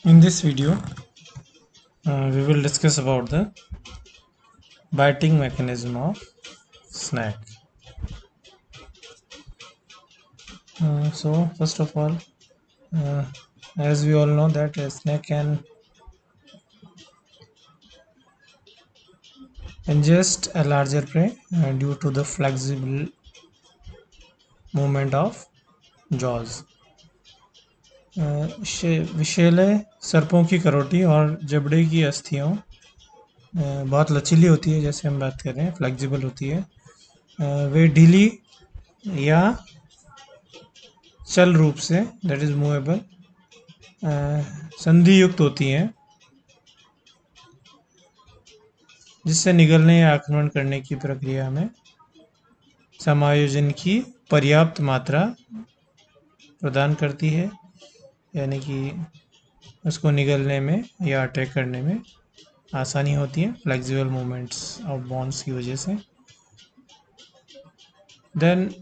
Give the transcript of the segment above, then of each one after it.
In this video, we will discuss about the biting mechanism of snake. So, first of all, uh, as we all know that a snake can ingest a larger prey due to the flexible movement of jaws. विषैले सर्पों की करोटी और जबड़े की अस्थियों बहुत लचीली होती है, जैसे हम बात कर रहे हैं फ्लेक्सिबल होती है। वे ढीली या चल रूप से दैट इज मूवेबल संधि युक्त होती हैं, जिससे निगलने या आक्रमण करने की प्रक्रिया में समायोजन की पर्याप्त मात्रा प्रदान करती है, यानी कि उसको निगलने में या अटैक करने में आसानी होती है फ्लेक्सिबल मूवमेंट्स ऑफ बॉन्स की वजह से। देन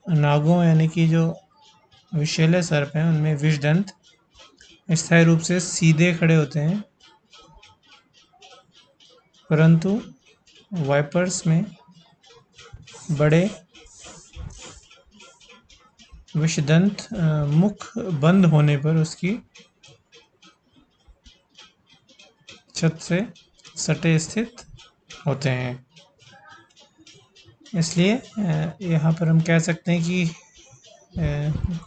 नागों यानी कि जो विषैले सर्प हैं उनमें विषदंत स्थायी रूप से सीधे खड़े होते हैं, परंतु वाइपर्स में बड़े विषदंत मुख बंद होने पर उसकी छत से सटे स्थित होते हैं। इसलिए यहाँ पर हम कह सकते हैं कि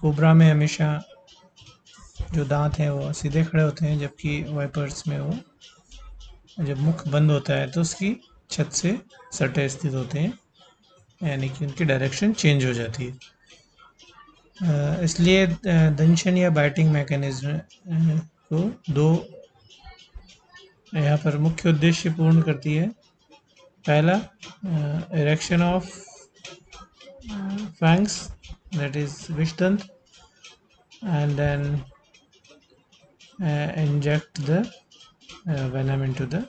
कोबरा में हमेशा जो दांत हैं वो सीधे खड़े होते हैं, जबकि वाइपर्स में वो जब मुख बंद होता है तो उसकी छत से सटे स्थित होते हैं, यानी कि उनकी डायरेक्शन चेंज हो जाती है। इसलिए दंशन या बाइटिंग मैकेनिज्म को दो यहाँ पर मुख्य उद्देश्य पूर्ण करती है। पहला, erection of fangs, that is विषदंत, and then inject the venom into the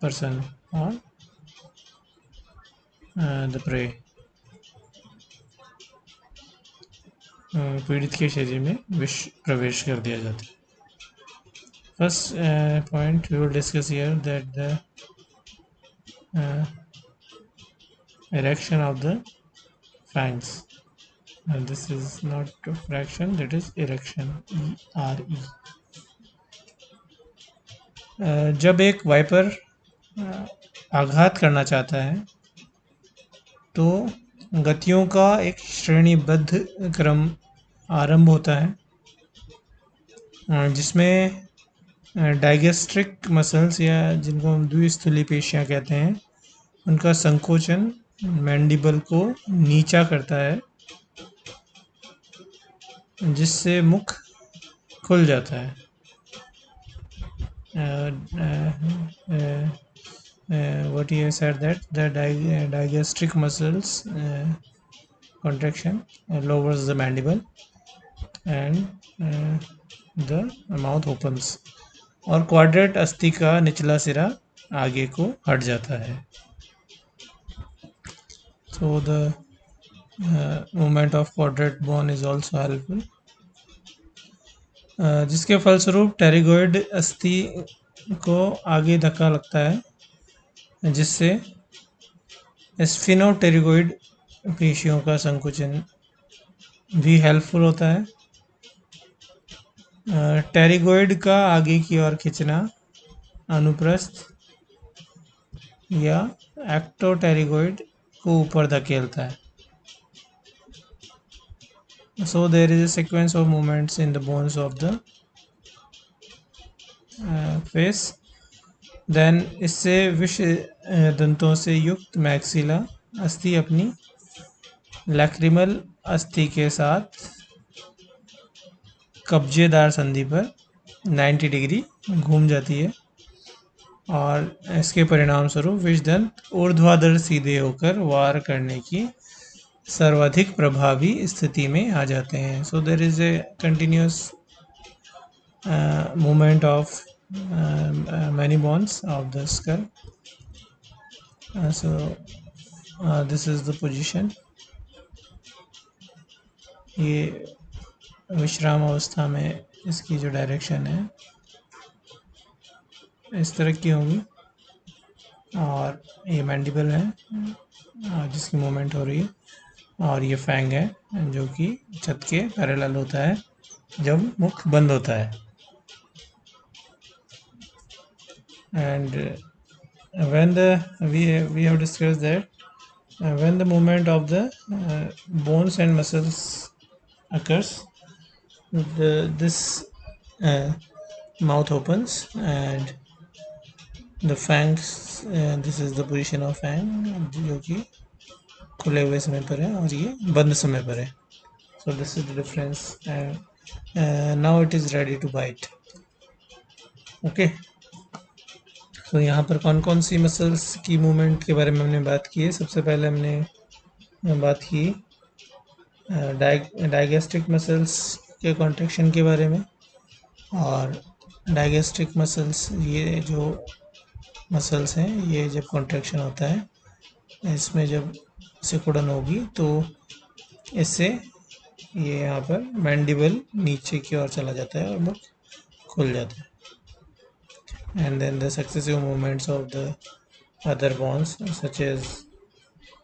person or the prey. पीड़ित के शरीर में विष प्रवेश कर दिया जाता है। First point we will discuss here, that the erection of the fangs, and this is not a fraction, that is erection, ERE. जब एक वाइपर आघात करना चाहता है तो गतियों का एक श्रेणीबद्ध क्रम आरंभ होता है, जिसमें डाइगेस्ट्रिक मसल्स या जिनको हम द्विस्थली पेशियां कहते हैं उनका संकोचन मैंडिबल को नीचा करता है, जिससे मुख खुल जाता है। What he has said, that the digastric muscles contraction lowers the mandible and the mouth opens, और क्वाड्रेट अस्थि का निचला सिरा आगे को हट जाता है। So the movement of quadrate bone is also helpful, जिसके फलस्वरूप टेरिगोइड अस्थि को आगे धक्का लगता है, जिससे स्फिनोटेरिगोइड पेशियों का संकुचन भी हेल्पफुल होता है। टेरिगोइड का आगे की ओर खींचना अनुप्रस्थ या एक्टोटेरिगोइड को ऊपर धकेलता है। So there is a sequence of movements in the bones of the face. Then इससे विष दंतों से युक्त मैक्सिला अस्थि अपनी लैक्रिमल अस्थि के साथ कब्जेदार संधि पर 90 डिग्री घूम जाती है, और इसके परिणाम स्वरूप विषदंत ऊर्ध्वाधर सीधे होकर वार करने की सर्वाधिक प्रभावी स्थिति में आ जाते हैं। So there is a continuous movement of many bones of the skull. So this is the position. ये विश्राम अवस्था में इसकी जो डायरेक्शन है इस तरह की होंगी, और ये मैंडिबल है जिसकी मूवमेंट हो रही है, और ये फैंग है जो कि छत के पैरेलल होता है जब मुख बंद होता है। And when the we have discussed that when the movement of the bones and muscles occurs, this uh, mouth opens and the fangs, this is the position of fang जो कि खुले हुए समय पर है और ये बंद समय पर है। So this is the difference, and now it is ready to bite. Okay. तो यहाँ पर कौन कौन सी मसल्स की मूवमेंट के बारे में हमने बात की है। सबसे पहले हमने बात की डायगेस्ट्रिक मसल्स के कॉन्ट्रैक्शन के बारे में, और डायगेस्ट्रिक मसल्स ये जो मसल्स हैं ये जब कॉन्ट्रैक्शन होता है इसमें जब सिकुड़न होगी तो इससे ये यहाँ पर मैंडिबल नीचे की ओर चला जाता है और मुख खुल जाता है। And then the successive movements of the other bones such as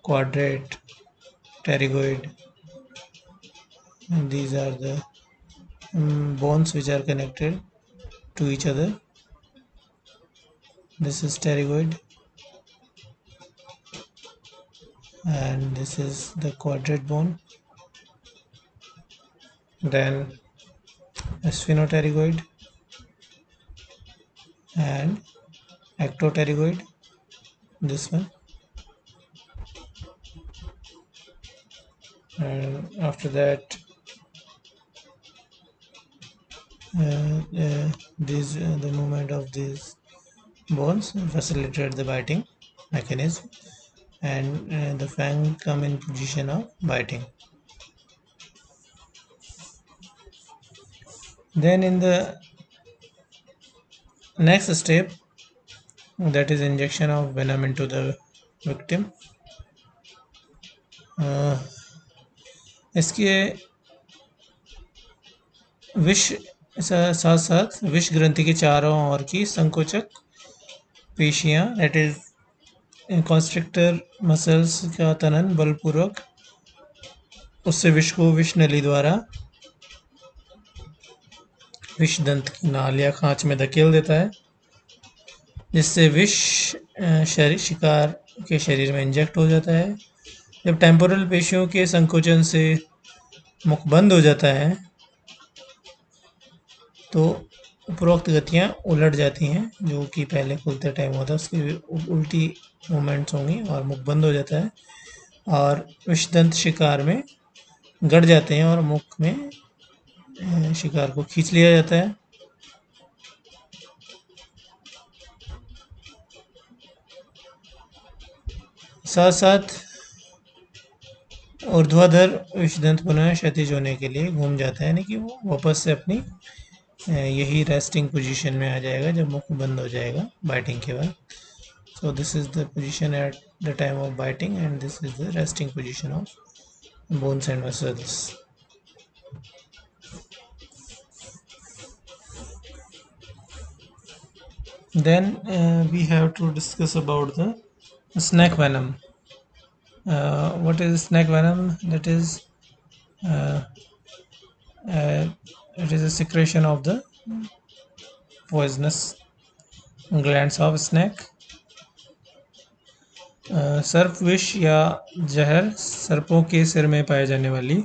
quadrate, pterygoid, and these are the bones which are connected to each other. This is pterygoid and this is the quadrate bone, then sphenoterygoid and ectoterygoid, this one, and after that the movement of these bones facilitate the biting mechanism, and the fang come in position of biting. Then in the next step, that is injection of venom into the victim, इसके विष साथ साथ विष ग्रंथि के चारों ओर की संकोचक पेशियां, that is constrictor muscles का तनन बलपूर्वक उससे विष को विष नली द्वारा विष दंत की नाल या खांच में धकेल देता है, जिससे विष शिकार के शरीर में इंजेक्ट हो जाता है। जब टेम्पोरल पेशियों के संकोचन से मुख बंद हो जाता है तो उपरोक्त गतियां उलट जाती हैं, जो कि पहले खुलते टाइम होता है उसकी उल्टी मूवमेंट्स होंगी और मुख बंद हो जाता है और विषदंत शिकार में गड़ जाते हैं और मुख में शिकार को खींच लिया जाता है। साथ साथ ऊर्ध्वाधर विषदंत पुनः क्षैतिज होने के लिए घूम जाता है, यानी कि वो वापस से अपनी यही रेस्टिंग पोजीशन में आ जाएगा जब मुख बंद हो जाएगा बाइटिंग के बाद। सो this is the position at the time of biting and this is the resting position of bones and muscles. Then we have to discuss about the snake venom. What is snake venom? That is it is a secretion of the poisonous glands of snake. सर्प विष या जहर सर्पों के सिर में पाए जाने वाली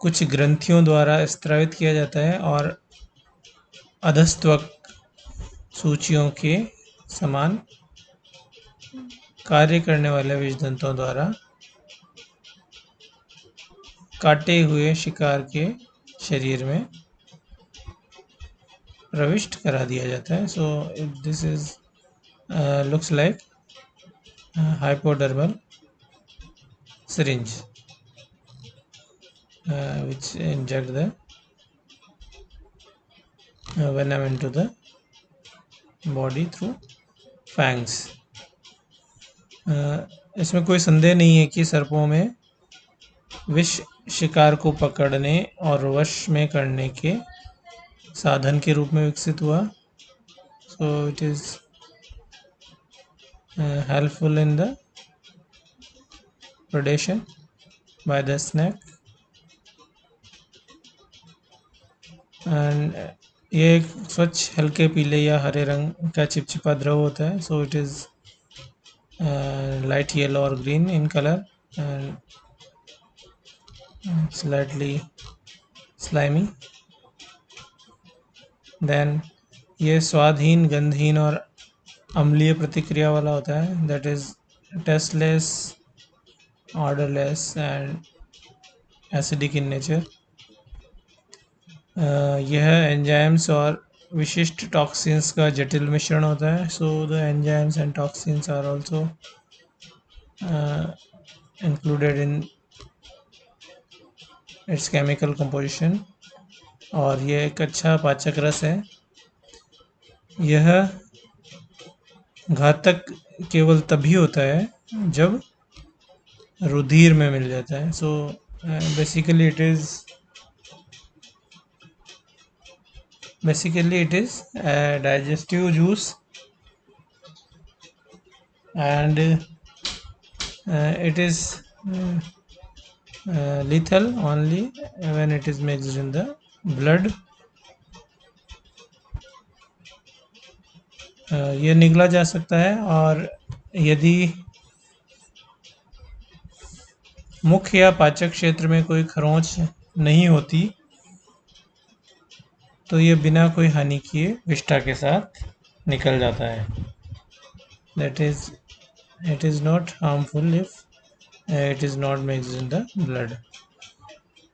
कुछ ग्रंथियों द्वारा स्त्रावित किया जाता है और अधस्त्वक सूचियों के समान कार्य करने वाले विषदंतों द्वारा काटे हुए शिकार के शरीर में प्रविष्ट करा दिया जाता है। So this is looks like hypodermal syringe which inject the venom into the body through fangs. इसमें कोई संदेह नहीं है कि सर्पों में विष शिकार को पकड़ने और वश में करने के साधन के रूप में विकसित हुआ। सो it is helpful in the predation by the snake। And ये एक स्वच्छ हल्के पीले या हरे रंग का चिपचिपा द्रव होता है। So it is light yellow और green in colour and slightly slimy. Then ये स्वादहीन, गंधहीन और अम्लीय प्रतिक्रिया वाला होता है। That is tasteless, odourless and acidic in nature. यह एंजाइम्स और विशिष्ट टॉक्सिन्स का जटिल मिश्रण होता है। So the enzymes and toxins are also included in its chemical composition. और यह एक अच्छा पाचक रस है। यह घातक केवल तभी होता है जब रुधिर में मिल जाता है। So basically it is digestive juice and it is lethal only when it is mixed in the blood। यह निगला जा सकता है और यदि मुख या पाचक क्षेत्र में कोई खरोंच नहीं होती तो यह बिना कोई हानि किए विष्ठा के साथ निकल जाता है। That is it is not harmful if it is not mixed in the blood।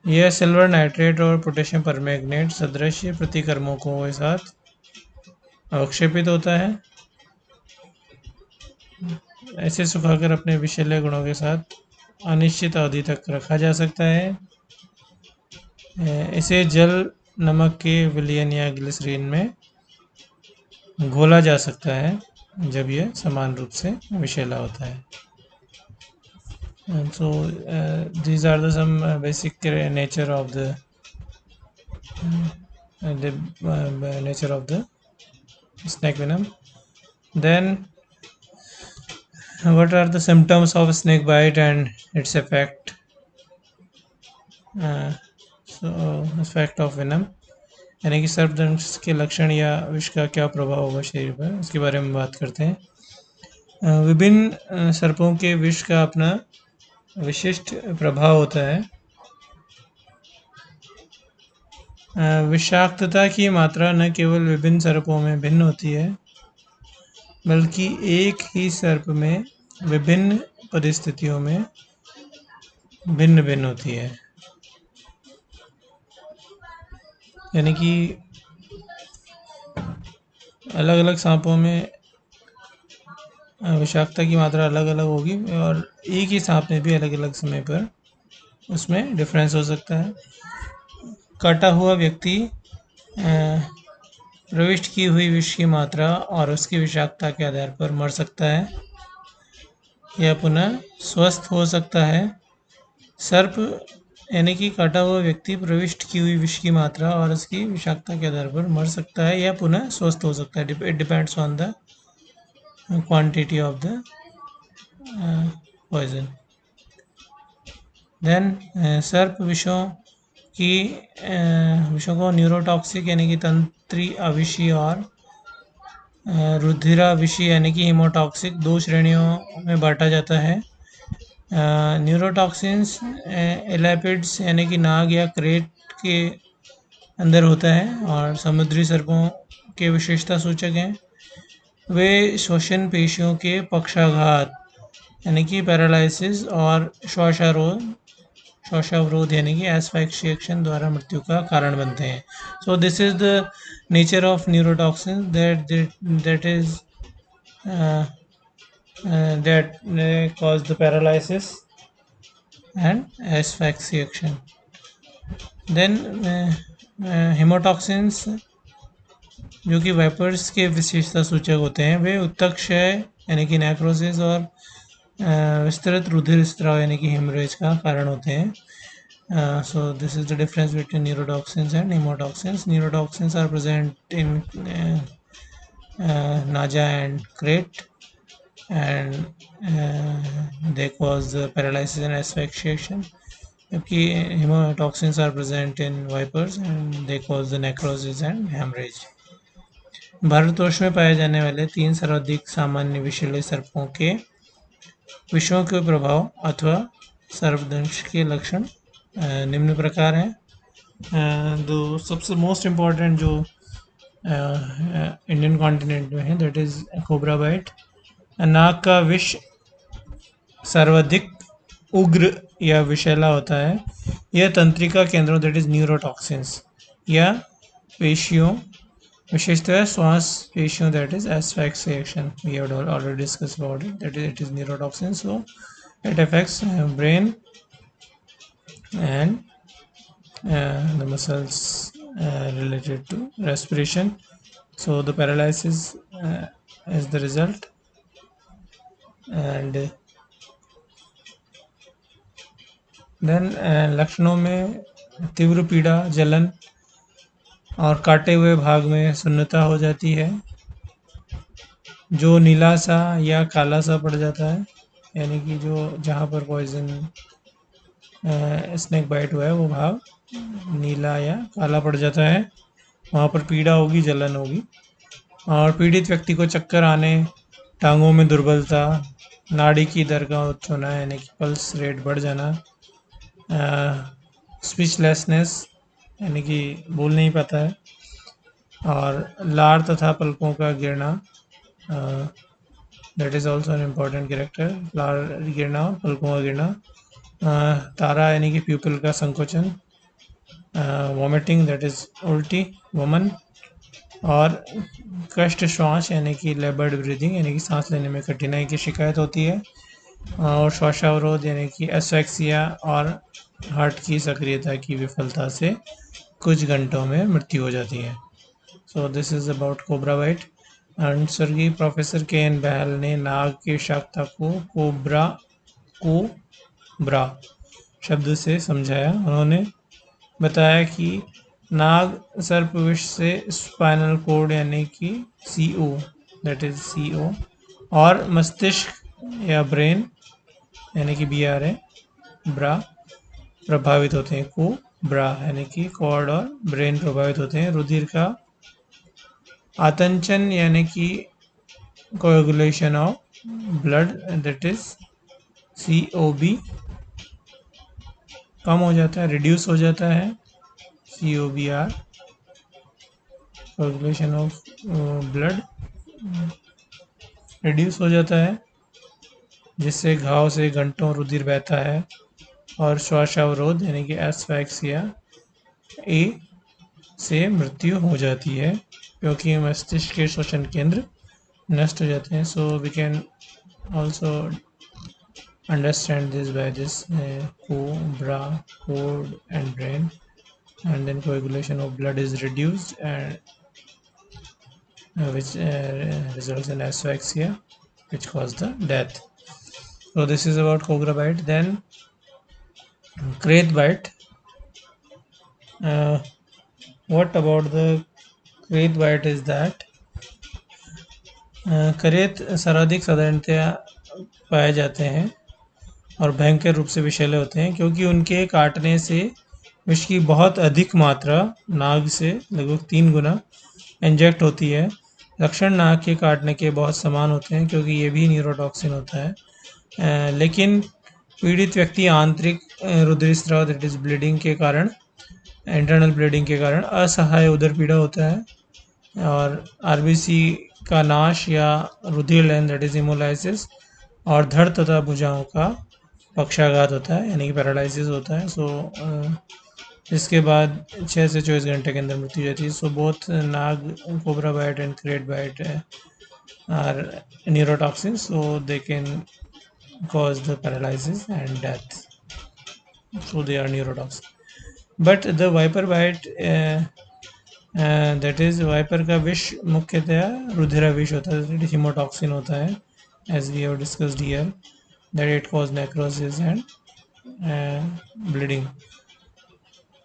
यह सिल्वर नाइट्रेट और पोटेशियम परमैंगनेट सदृश प्रतिकर्मों के साथ अवक्षेपित होता है। ऐसे सुखाकर अपने विषैले गुणों के साथ अनिश्चित अवधि तक रखा जा सकता है। इसे जल, नमक के विलयन या ग्लिसरीन में घोला जा सकता है जब यह समान रूप से विषैला होता है। And so these are the some basic nature of the nature of the snake venom। Then what are the symptoms of snake bite and its effect? So effect of venom यानी कि सर्पदंश के लक्षण या विष का क्या प्रभाव होगा शरीर पर, इसके बारे में बात करते हैं। विभिन्न सर्पों के विष का अपना विशिष्ट प्रभाव होता है। विषाक्तता की मात्रा न केवल विभिन्न सर्पों में भिन्न होती है बल्कि एक ही सर्प में विभिन्न परिस्थितियों में भिन्न भिन्न होती है। यानी कि अलग अलग सांपों में विषाक्तता की मात्रा अलग अलग होगी और एक ही सांप में भी अलग अलग समय पर उसमें डिफरेंस हो सकता है। काटा हुआ व्यक्ति प्रविष्ट की हुई विष की मात्रा और उसकी विषाक्तता के आधार पर मर सकता है या पुनः स्वस्थ हो सकता है। सर्प यानी कि काटा हुआ व्यक्ति प्रविष्ट की हुई विष की मात्रा और उसकी विषाक्तता के आधार पर मर सकता है या पुनः स्वस्थ हो सकता है। It depends on the quantity of the poison. Then सर्प विषों को न्यूरोटॉक्सिक यानी कि तंत्री अविषी और रुधिराविषी यानी कि हीमोटॉक्सिक दो श्रेणियों में बांटा जाता है। न्यूरोटॉक्सिन्स एलापिड्स यानी कि नाग या क्रेट के अंदर होता है और समुद्री सर्पों के विशेषता सूचक हैं। वे श्वसन पेशियों के पक्षाघात यानी कि पैरालिसिस और श्वासावरोध यानी कि एस्फाइक्सिएशन द्वारा मृत्यु का कारण बनते हैं। So this is the nature of neurotoxin that cause the paralysis and asphyxiation. Then haemotoxins जो कि वाइपर्स के विशेषता सूचक होते हैं, वे उत्तक क्षय यानी कि नेक्रोसिस और विस्तृत रुधिर स्त्राव यानी कि हेमरेज का कारण होते हैं। So this is the difference between neurotoxins and hemotoxins. Neurotoxins are present in Naja and Crate, and they cause paralysis and asphyxiation. जबकि hemotoxins are present in vipers and they cause the necrosis and hemorrhage. Bharatvarsh में पाए जाने वाले 3 सर्वाधिक सामान्य विषैले सर्पों के विषयों के प्रभाव अथवा सर्पदंश के लक्षण निम्न प्रकार हैं। जो सबसे मोस्ट इम्पॉर्टेंट जो इंडियन कॉन्टिनेंट में है दैट इज कोबरा बाइट। नाग का विष सर्वाधिक उग्र या विषैला होता है। यह तंत्रिका केंद्रों दैट इज न्यूरोटॉक्सिन्स या पेशियों विशेषतः श्वास पेशियों that is asphyxiation we have already discuss about it that is neurotoxins. So it affects brain and the muscles related to respiration. So the paralysis is the result, and then लक्षणों में तीव्र पीड़ा, जलन और काटे हुए भाग में सुन्नता हो जाती है जो नीला सा या काला सा पड़ जाता है, यानी कि जो जहाँ पर पॉइजन स्नेक बाइट हुआ है वो भाग नीला या काला पड़ जाता है, वहाँ पर पीड़ा होगी, जलन होगी। और पीड़ित व्यक्ति को चक्कर आने, टांगों में दुर्बलता, नाड़ी की दर का उच्च होना यानी कि पल्स रेट बढ़ जाना, स्पीचलेसनेस यानी कि बोल नहीं पाता है, और लार तथा पलकों का गिरना, that is also an important character, लार गिरना, पलकों का गिरना, तारा यानी कि प्यूपिल का संकोचन, वॉमिटिंग दैट इज़ उल्टी वमन, और कष्ट श्वास यानी कि लेबर्ड ब्रीदिंग यानी कि सांस लेने में कठिनाई की शिकायत होती है, और श्वासावरोध यानी कि एस्फेक्सिया और हार्ट की सक्रियता की विफलता से कुछ घंटों में मृत्यु हो जाती है। So this is about cobra bite. And स्वर्गीय प्रोफेसर के एन बहल ने नाग की शाखा को कोब्रा शब्द से समझाया। उन्होंने बताया कि नाग सर्प विष से स्पाइनल कोड यानी कि CO दैट इज CO और मस्तिष्क या ब्रेन यानी कि BR है ब्रा प्रभावित होते हैं। को ब्रा यानी कि कॉर्ड और ब्रेन प्रभावित होते हैं। रुधिर का आतंचन यानी कि coagulation of blood that is COB कम हो जाता है, रिड्यूस हो जाता है, COBR coagulation of blood reduce हो जाता है, जिससे घाव से घंटों रुधिर बहता है, और श्वासावरोध यानी कि एस्फैक्सिया A से मृत्यु हो जाती है क्योंकि मस्तिष्क के श्वसन केंद्र नष्ट हो जाते हैं। So we can also understand this by this cobra cord and brain, and then coagulation of blood is reduced and which results in asphyxia which cause the death. So this is about cobra bite. Then crate bite. What about the crate bite is that करेत सर्वाधिक साधारणतया पाए जाते हैं और भयंकर रूप से विषैले होते हैं क्योंकि उनके काटने से विष की बहुत अधिक मात्रा नाग से लगभग 3 गुना इंजेक्ट होती है। लक्षण नाग के काटने के बहुत समान होते हैं क्योंकि ये भी न्यूरोटॉक्सिन होता है, लेकिन पीड़ित व्यक्ति आंतरिक रुधिरस्राव दैट इज ब्लीडिंग के कारण, इंटरनल ब्लीडिंग के कारण असहाय उदर पीड़ा होता है, और RBC का नाश या रुधिर लेन दैट इज हेमोलाइसिस, और धड़ तथा भुजाओं का पक्षाघात होता है यानी कि पैरालिसिस होता है। सो इसके बाद 6 से 24 घंटे के अंदर मृत्यु हो जाती है। सो बोथ नाग cobra bite and krait bite are neurotoxin, so they can cause the paralysis and death, so they are neurotoxin. But the viper bite that is viper का विष मुख्यतया रुधिरा विष होता है, हीमोटॉक्सिन होता है, as we have discussed here that it cause necrosis and bleeding.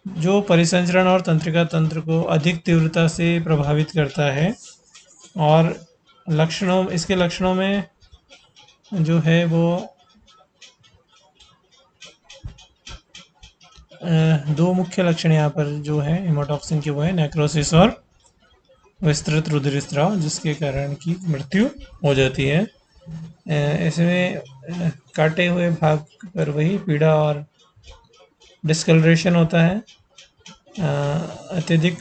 जो परिसंचरण और तंत्रिका तंत्र को अधिक तीव्रता से प्रभावित करता है। और इसके लक्षणों में जो है वो दो मुख्य लक्षण यहाँ पर जो है हेमोटॉक्सिन के, वो है नेक्रोसिस और विस्तृत रुधिर स्राव, जिसके कारण की मृत्यु हो जाती है। इसमें काटे हुए भाग पर वही पीड़ा और डिस्कलरेशन होता है। अत्यधिक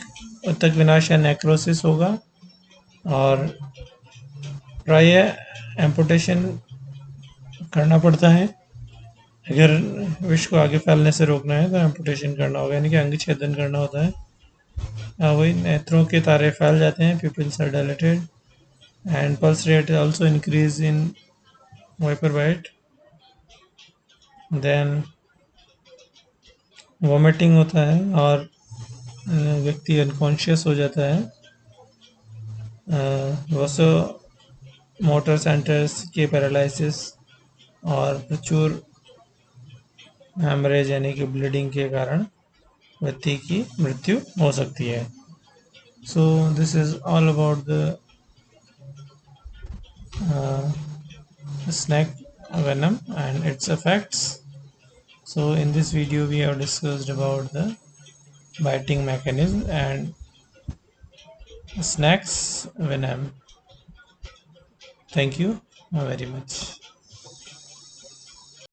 उत्तक विनाश या नेक्रोसिस होगा और प्राय एम्पुटेशन करना पड़ता है। अगर विष को आगे फैलने से रोकना है तो एम्पुटेशन करना होगा, यानी कि अंग छेदन करना होता है। वही नेत्रों के तारे फैल जाते हैं, pupils are dilated and pulse rate also increase in viper bite. Then vomiting होता है और व्यक्ति अनकॉन्शियस हो जाता है। वसो मोटर सेंटर्स के पैरालिसिस और प्रचुर हेमरेज यानी कि ब्लीडिंग के कारण व्यक्ति की मृत्यु हो सकती है। So this is all about the snake venom and its effects. So in this video we have discussed about the biting mechanism and snake's venom. Thank you very much.